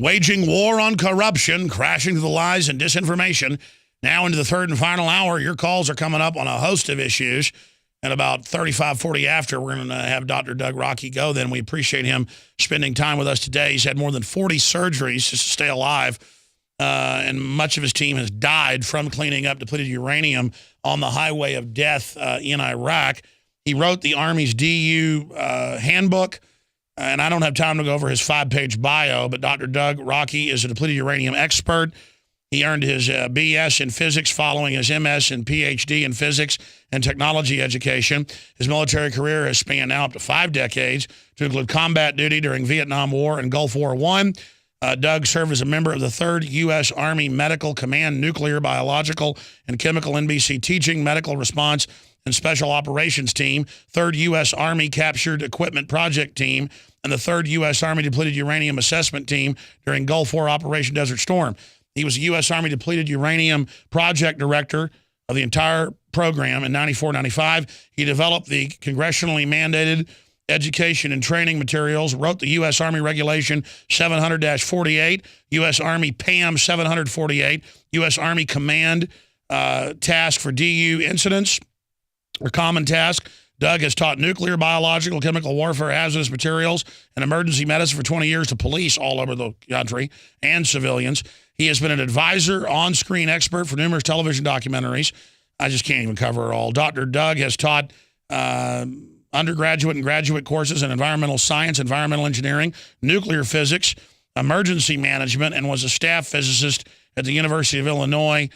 Waging war on corruption, crashing through the lies and disinformation. Now into the third and final hour. Your calls are coming up on a host of issues. And about 35, 40 after, we're going to have Dr. Doug Rockey go. Then we appreciate him spending time with us today. He's had more than 40 surgeries just to stay alive. And much of his team has died from cleaning up depleted uranium on the highway of death in Iraq. He wrote the Army's DU handbook. And I don't have time to go over his 5-page bio, but Dr. Doug Rockey is a depleted uranium expert. He earned his BS in physics following his MS and PhD in physics and technology education. His military career has spanned now up to 5 decades, to include combat duty during Vietnam War and Gulf War I. Doug served as a member of the 3rd U.S. Army Medical Command Nuclear, Biological, and Chemical NBC Teaching, Medical Response, and Special Operations Team, 3rd U.S. Army Captured Equipment Project Team, and the 3rd U.S. Army Depleted Uranium Assessment Team during Gulf War Operation Desert Storm. He was a U.S. Army Depleted Uranium Project Director of the entire program in 94-95. He developed the congressionally mandated education and training materials, wrote the U.S. Army Regulation 700-48, U.S. Army PAM 748, U.S. Army Command Task for DU Incidents, or Common Task. Doug has taught nuclear, biological, chemical warfare, hazardous materials, and emergency medicine for 20 years to police all over the country and civilians. He has been an advisor, on-screen expert for numerous television documentaries. I just can't even cover it all. Dr. Doug has taught undergraduate and graduate courses in environmental science, environmental engineering, nuclear physics, emergency management, and was a staff physicist at the University of Illinois.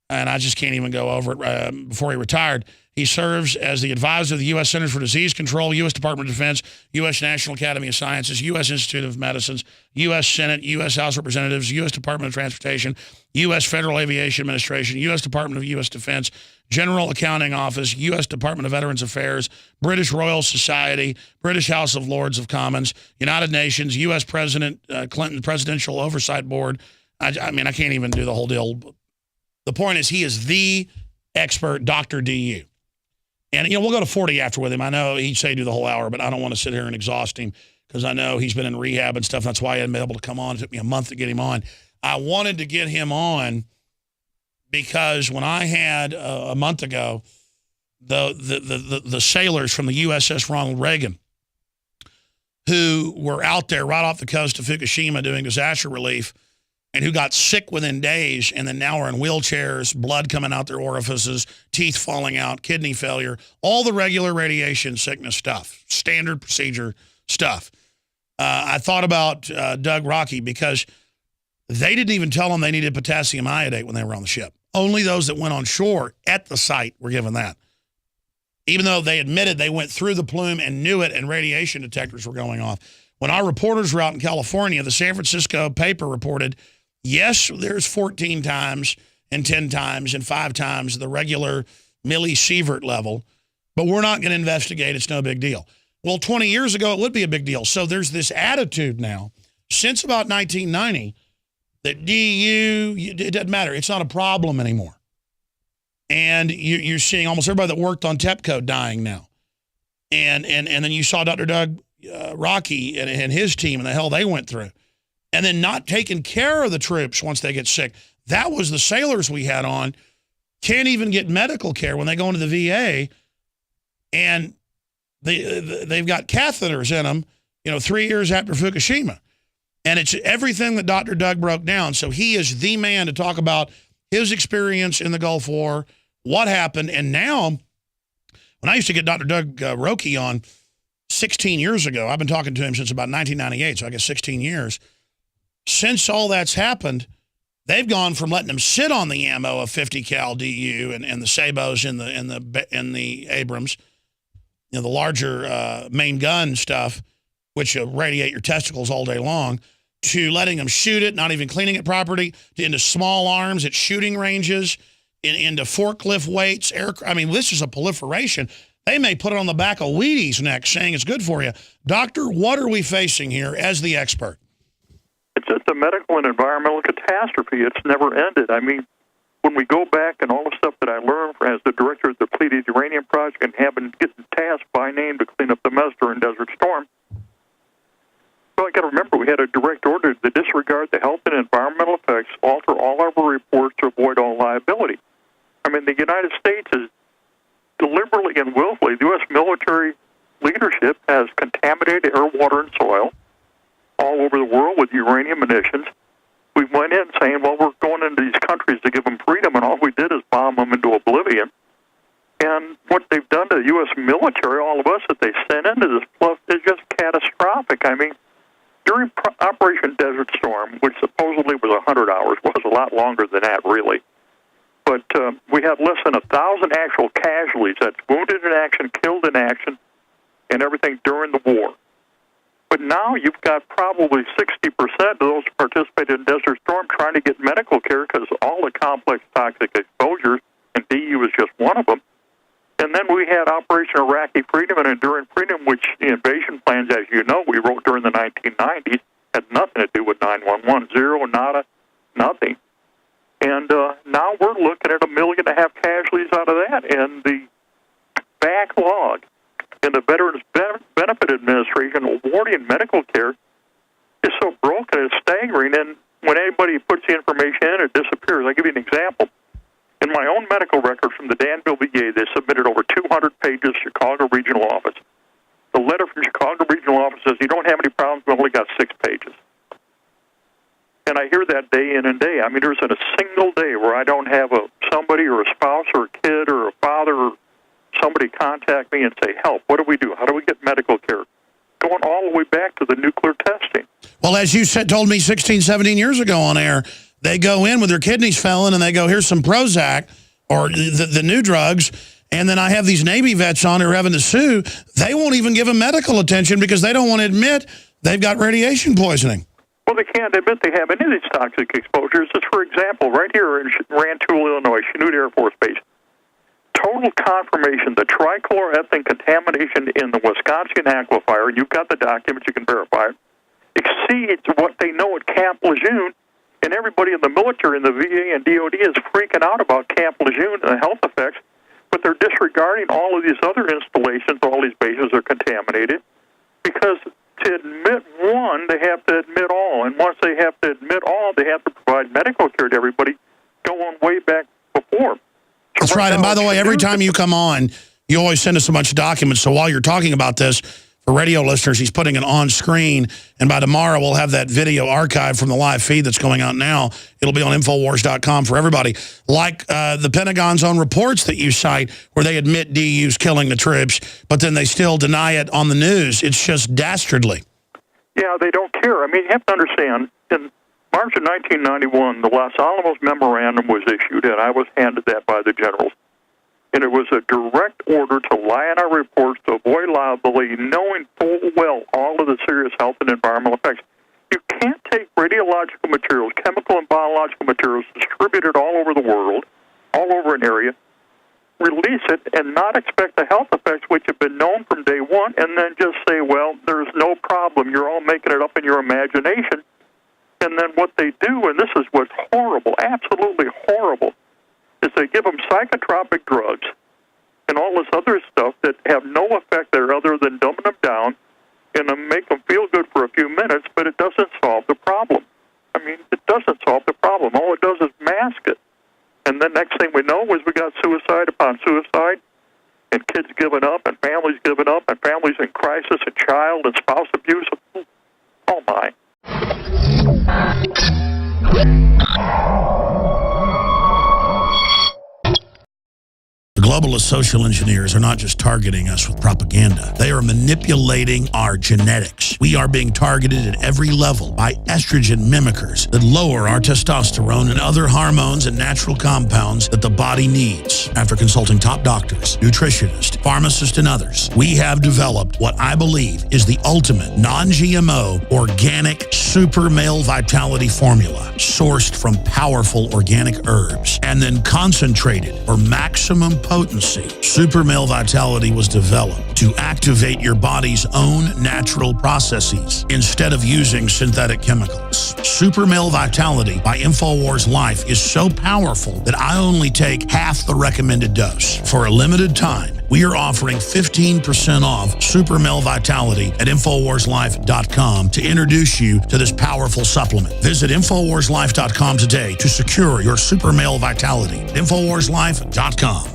And I just can't even go over it before he retired. He serves as the advisor of the U.S. Centers for Disease Control, U.S. Department of Defense, U.S. National Academy of Sciences, U.S. Institute of Medicines, U.S. Senate, U.S. House of Representatives, U.S. Department of Transportation, U.S. Federal Aviation Administration, U.S. Department of U.S. Defense, General Accounting Office, U.S. Department of Veterans Affairs, British Royal Society, British House of Lords of Commons, United Nations, U.S. President Clinton Presidential Oversight Board. I mean, I can't even do the whole deal. The point is, he is the expert, Dr. DU. And, you know, we'll go to 40 after with him. I know he'd say do the whole hour, but I don't want to sit here and exhaust him because I know he's been in rehab and stuff. That's why I hadn't been able to come on. It took me a month to get him on. I wanted to get him on because when I had a month ago, the sailors from the USS Ronald Reagan who were out there right off the coast of Fukushima doing disaster relief and who got sick within days and then now are in wheelchairs, blood coming out their orifices, teeth falling out, kidney failure, all the regular radiation sickness stuff, standard procedure stuff. I thought about Doug Rockey because they didn't even tell them they needed potassium iodate when they were on the ship. Only those that went on shore at the site were given that. Even though they admitted they went through the plume and knew it and radiation detectors were going off. When our reporters were out in California, the San Francisco paper reported, yes, there's 14 times and 10 times and 5 times the regular millisievert level, but we're not going to investigate. It's no big deal. Well, 20 years ago, it would be a big deal. So there's this attitude now, since about 1990, that DU, it doesn't matter. It's not a problem anymore. And you're seeing almost everybody that worked on TEPCO dying now. And then you saw Dr. Doug Rockey and his team and the hell they went through. And then not taking care of the troops once they get sick. That was the sailors we had on. Can't even get medical care when they go into the VA. And they've got catheters in them, 3 years after Fukushima. And it's everything that Dr. Doug broke down. So he is the man to talk about his experience in the Gulf War, what happened. And now, when I used to get Dr. Doug Rockey on 16 years ago, I've been talking to him since about 1998, so I guess 16 years. Since all that's happened, they've gone from letting them sit on the ammo of 50 cal DU and the Sabos in the Abrams, the larger main gun stuff, which radiate your testicles all day long, to letting them shoot it, not even cleaning it properly, into small arms at shooting ranges, into forklift weights. This is a proliferation. They may put it on the back of Wheaties next, saying it's good for you. Doctor, what are we facing here as the expert? It's just a medical and environmental catastrophe. It's never ended. I mean, when we go back and all the stuff that I learned as the director of the Depleted Uranium Project and having getting tasked by name to clean up the mess during Desert Storm, well, I got to remember we had a direct order to disregard the health and environmental effects, alter all of our reports to avoid all liability. I mean, the United States is deliberately and willfully, the U.S. military leadership has contaminated air, water, and soil all over the world with uranium emissions. We went in saying, well, we're going into these countries to give them freedom, and all we did is bomb them into oblivion. And what they've done to the U.S. military, all of us that they sent into this plus, is just catastrophic. I mean, during Operation Desert Storm, which supposedly was 100 hours, was a lot longer than that, really. But we had less than 1,000 actual casualties. That's wounded in action, killed in action, and everything during the war. But now you've got probably 60% of those who participated in Desert Storm trying to get medical care because all the complex toxic exposures, and DU is just one of them. And then we had Operation Iraqi Freedom and Enduring Freedom, which the invasion plans, as you know, we wrote during the 1990s, had nothing to do with 911, zero, nada, nothing. And now we're looking at 1.5 million casualties out of that. And the backlog in the Veterans Benefit Administration awarding medical care is so broken, it's staggering. And when anybody puts the information in, it disappears. I'll give you an example. In my own medical record from the Danville VA, they submitted over 200 pages to Chicago Regional Office. The letter from Chicago Regional Office says, you don't have any problems, we only got 6 pages. And I hear that day in and day. I mean, there's not a single day where I don't have somebody or a spouse or a kid or a father or somebody contact me and say, help, what do we do? How do we get medical care? Going all the way back to the nuclear testing. Well, as you told me 16, 17 years ago on air, they go in with their kidneys failing and they go, here's some Prozac or the new drugs. And then I have these Navy vets on who are having to sue. They won't even give them medical attention because they don't want to admit they've got radiation poisoning. Well, they can't admit they have any of these toxic exposures. Just for example, right here in Rantoul, Illinois, Chanute Air Force Base, total confirmation the trichloroethane contamination in the Wisconsin aquifer, and you've got the documents, you can verify it, exceeds what they know at Camp Lejeune. And everybody in the military and the VA and DOD is freaking out about Camp Lejeune and the health effects, but they're disregarding all of these other installations. All these bases are contaminated because to admit one, they have to admit all. And once they have to admit all, they have to provide medical care to everybody going way back before. So that's right. And by the way, every time you come on, you always send us a bunch of documents. So while you're talking about this, for radio listeners, he's putting it on screen, and by tomorrow we'll have that video archived from the live feed that's going out now. It'll be on Infowars.com for everybody. Like the Pentagon's own reports that you cite, where they admit DU's killing the troops, but then they still deny it on the news. It's just dastardly. Yeah, they don't care. I mean, you have to understand, in March of 1991, the Los Alamos Memorandum was issued, and I was handed that by the generals. And it was a direct order to lie in our reports to avoid liability, knowing full well all of the serious health and environmental effects. You can't take radiological materials, chemical and biological materials, distributed all over the world, all over an area, release it, and not expect the health effects, which have been known from day one, and then just say, well, there's no problem. You're all making it up in your imagination. And then what they do, and this is what's horrible, absolutely horrible, is they give them psychotropic drugs and all this other stuff that have no effect there other than dumbing them down and make them feel good for a few minutes, but it doesn't solve the problem. I mean, it doesn't solve the problem. All it does is mask it. And then next thing we know is we got suicide upon suicide and kids giving up and families giving up and families in crisis and child and spouse abuse. Oh, my. Globalist social engineers are not just targeting us with propaganda. They are manipulating our genetics. We are being targeted at every level by estrogen mimickers that lower our testosterone and other hormones and natural compounds that the body needs. After consulting top doctors, nutritionists, pharmacists, and others, we have developed what I believe is the ultimate non-GMO organic super male vitality formula sourced from powerful organic herbs and then concentrated for maximum potency. Super Male Vitality was developed to activate your body's own natural processes instead of using synthetic chemicals. Super Male Vitality by InfoWars Life is so powerful that I only take half the recommended dose. For a limited time, we are offering 15% off Super Male Vitality at InfoWarsLife.com to introduce you to this powerful supplement. Visit InfoWarsLife.com today to secure your Super Male Vitality. InfoWarsLife.com.